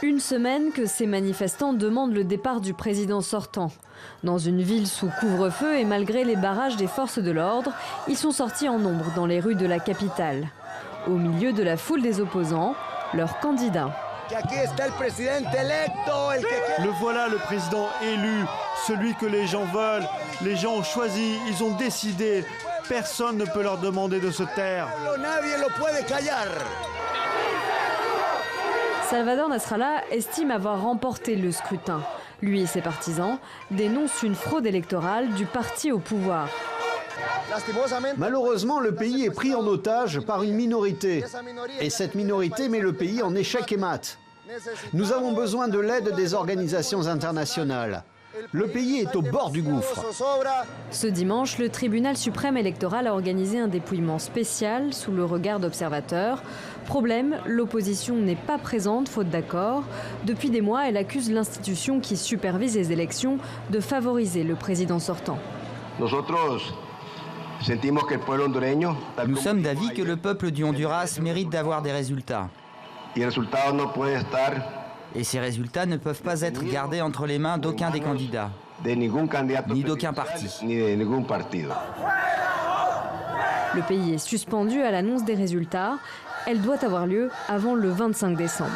Une semaine que ces manifestants demandent le départ du président sortant. Dans une ville sous couvre-feu et malgré les barrages des forces de l'ordre, ils sont sortis en nombre dans les rues de la capitale. Au milieu de la foule des opposants, leur candidat. Le voilà, le président élu, celui que les gens veulent. Les gens ont choisi, ils ont décidé. Personne ne peut leur demander de se taire. Salvador Nasrallah estime avoir remporté le scrutin. Lui et ses partisans dénoncent une fraude électorale du parti au pouvoir. Malheureusement, le pays est pris en otage par une minorité. Et cette minorité met le pays en échec et mat. Nous avons besoin de l'aide des organisations internationales. Le pays est au bord du gouffre. Ce dimanche, le tribunal suprême électoral a organisé un dépouillement spécial sous le regard d'observateurs. Problème, l'opposition n'est pas présente faute d'accord. Depuis des mois, elle accuse l'institution qui supervise les élections de favoriser le président sortant. Nous sommes d'avis que le peuple du Honduras mérite d'avoir des résultats. Et ces résultats ne peuvent pas être gardés entre les mains d'aucun des candidats, ni d'aucun parti. Le pays est suspendu à l'annonce des résultats. Elle doit avoir lieu avant le 25 décembre.